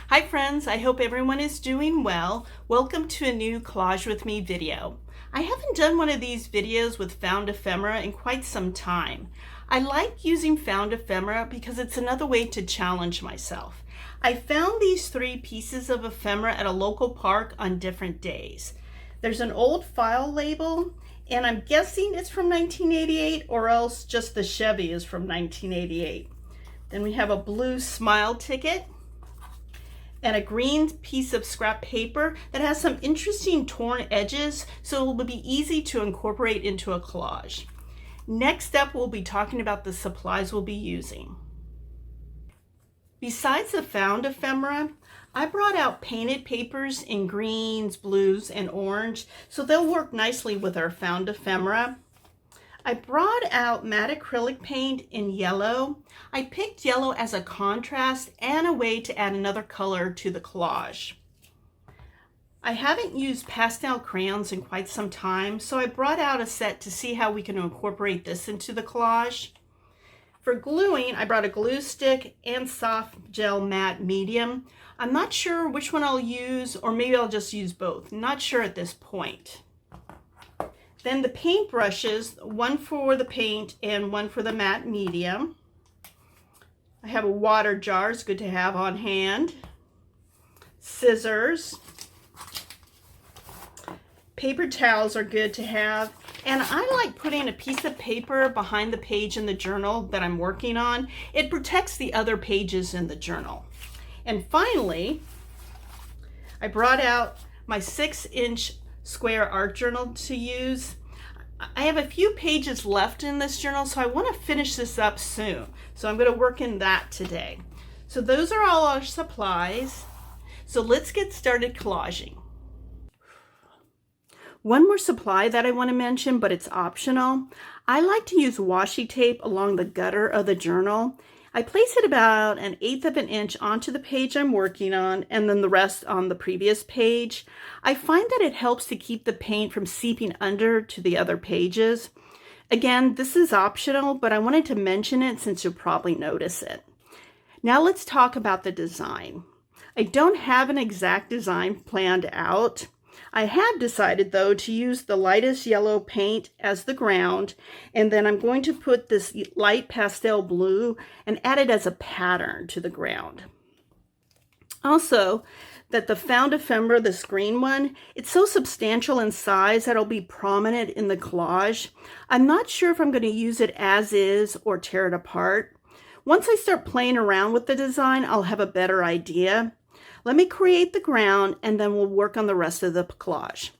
Hi friends, I hope everyone is doing well. Welcome to a new Collage with Me video. I haven't done one of these videos with found ephemera in quite some time. I like using found ephemera because it's another way to challenge myself. I found these 3 pieces of ephemera at a local park on different days. There's an old file label, and I'm guessing it's from 1988, or else just the Chevy is from 1988. Then we have a blue smile ticket and a green piece of scrap paper that has some interesting torn edges, so it will be easy to incorporate into a collage. Next up, we'll be talking about the supplies we'll be using. Besides the found ephemera, I brought out painted papers in greens, blues, and orange, so they'll work nicely with our found ephemera. I brought out matte acrylic paint in yellow. I picked yellow as a contrast and a way to add another color to the collage. I haven't used pastel crayons in quite some time, so I brought out a set to see how we can incorporate this into the collage. For gluing, I brought a glue stick and soft gel matte medium. I'm not sure which one I'll use, or maybe I'll just use both. Not sure at this point. Then the paint brushes, one for the paint and one for the matte medium. I have a water jar, it's good to have on hand. Scissors. Paper towels are good to have. And I like putting a piece of paper behind the page in the journal that I'm working on. It protects the other pages in the journal. And finally, I brought out my 6-inch square art journal to use. I have a few pages left in this journal, so I want to finish this up soon. So I'm going to work in that today. So those are all our supplies. So let's get started collaging. One more supply that I want to mention, but it's optional. I like to use washi tape along the gutter of the journal. I place it about 1/8 of an inch onto the page I'm working on, and then the rest on the previous page. I find that it helps to keep the paint from seeping under to the other pages. Again, this is optional, but I wanted to mention it since you'll probably notice it. Now let's talk about the design. I don't have an exact design planned out. I have decided, though, to use the lightest yellow paint as the ground, and then I'm going to put this light pastel blue and add it as a pattern to the ground. Also, that the found ephemera, this green one, it's so substantial in size that it'll be prominent in the collage. I'm not sure if I'm going to use it as is or tear it apart. Once I start playing around with the design, I'll have a better idea. Let me create the ground, and then we'll work on the rest of the collage.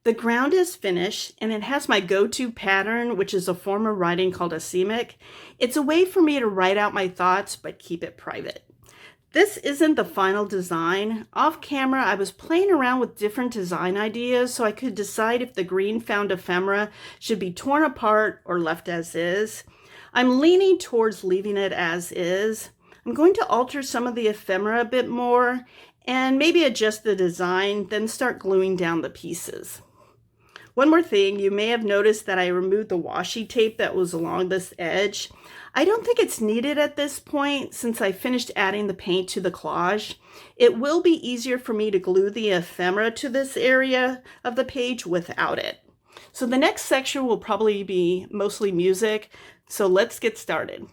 The ground is finished, and it has my go-to pattern, which is a form of writing called a CMYK. It's a way for me to write out my thoughts, but keep it private. This isn't the final design. Off camera, I was playing around with different design ideas so I could decide if the green found ephemera should be torn apart or left as is. I'm leaning towards leaving it as is. I'm going to alter some of the ephemera a bit more and maybe adjust the design, then start gluing down the pieces. One more thing, you may have noticed that I removed the washi tape that was along this edge. I don't think it's needed at this point since I finished adding the paint to the collage. It will be easier for me to glue the ephemera to this area of the page without it. So the next section will probably be mostly music, so let's get started.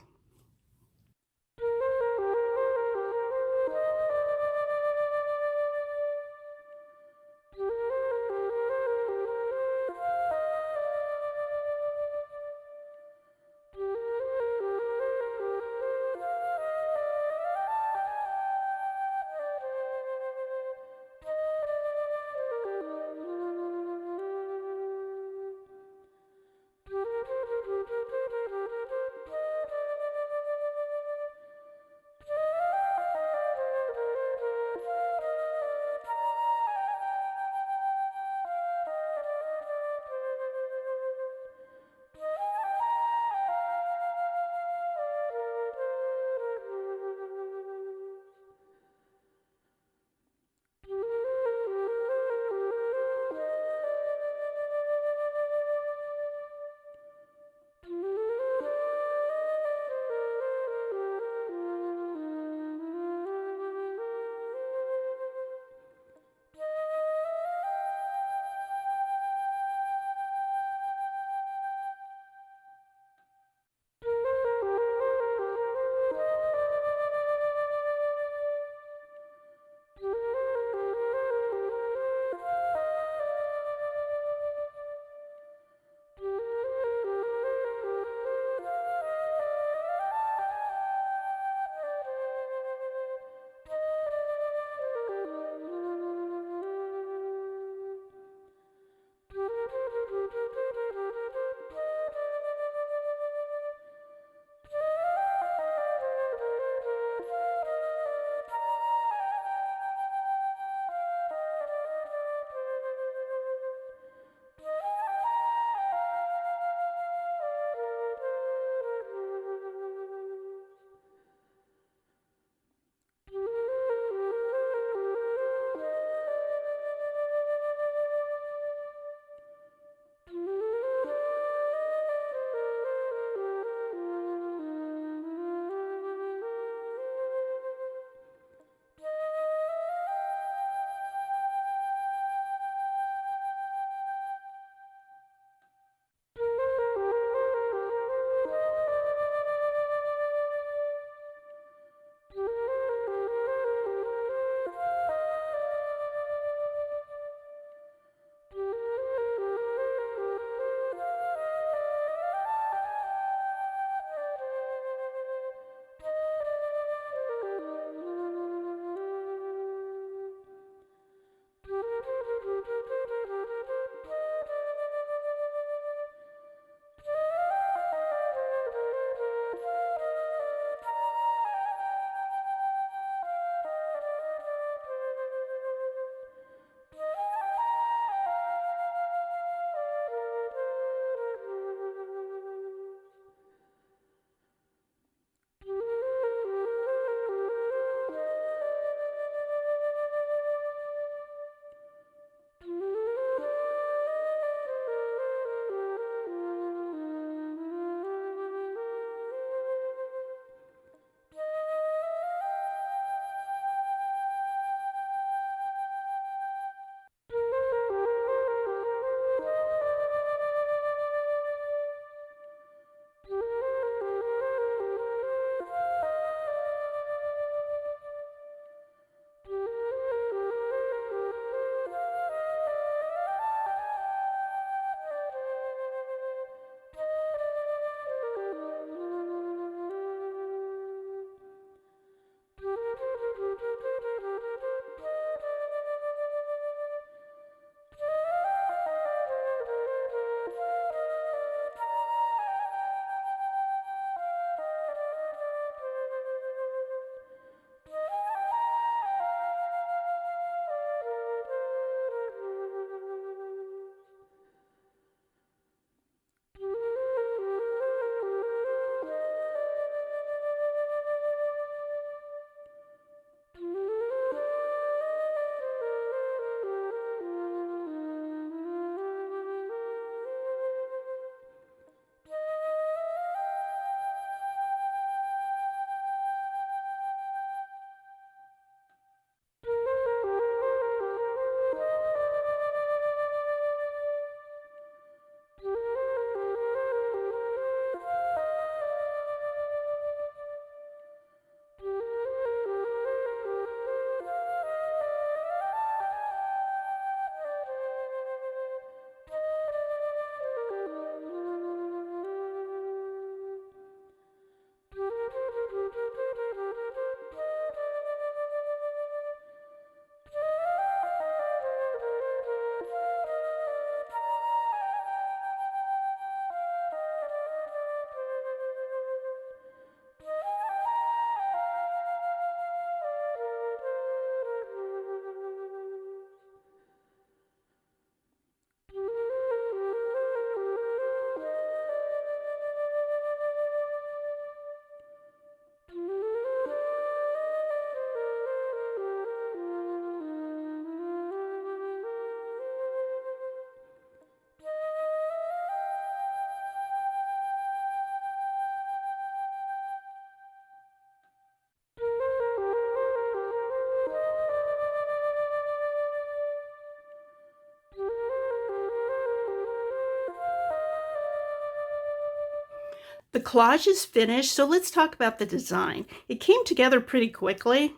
The collage is finished, so let's talk about the design. It came together pretty quickly.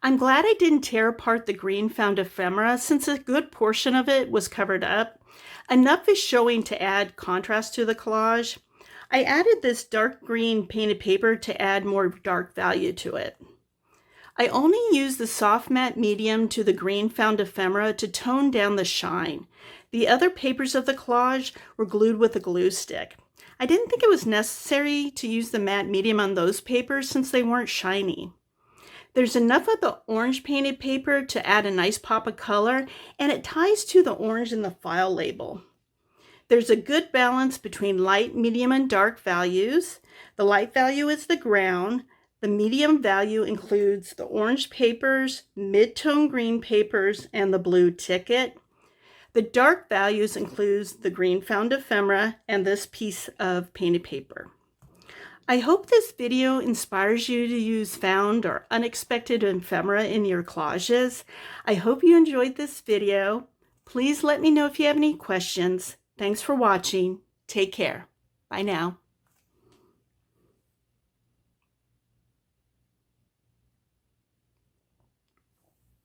I'm glad I didn't tear apart the green found ephemera since a good portion of it was covered up. Enough is showing to add contrast to the collage. I added this dark green painted paper to add more dark value to it. I only used the soft matte medium to the green found ephemera to tone down the shine. The other papers of the collage were glued with a glue stick. I didn't think it was necessary to use the matte medium on those papers since they weren't shiny. There's enough of the orange painted paper to add a nice pop of color, and it ties to the orange in the file label. There's a good balance between light, medium, and dark values. The light value is the ground. The medium value includes the orange papers, mid-tone green papers, and the blue ticket. The dark values includes the green found ephemera and this piece of painted paper. I hope this video inspires you to use found or unexpected ephemera in your collages. I hope you enjoyed this video. Please let me know if you have any questions. Thanks for watching. Take care. Bye now.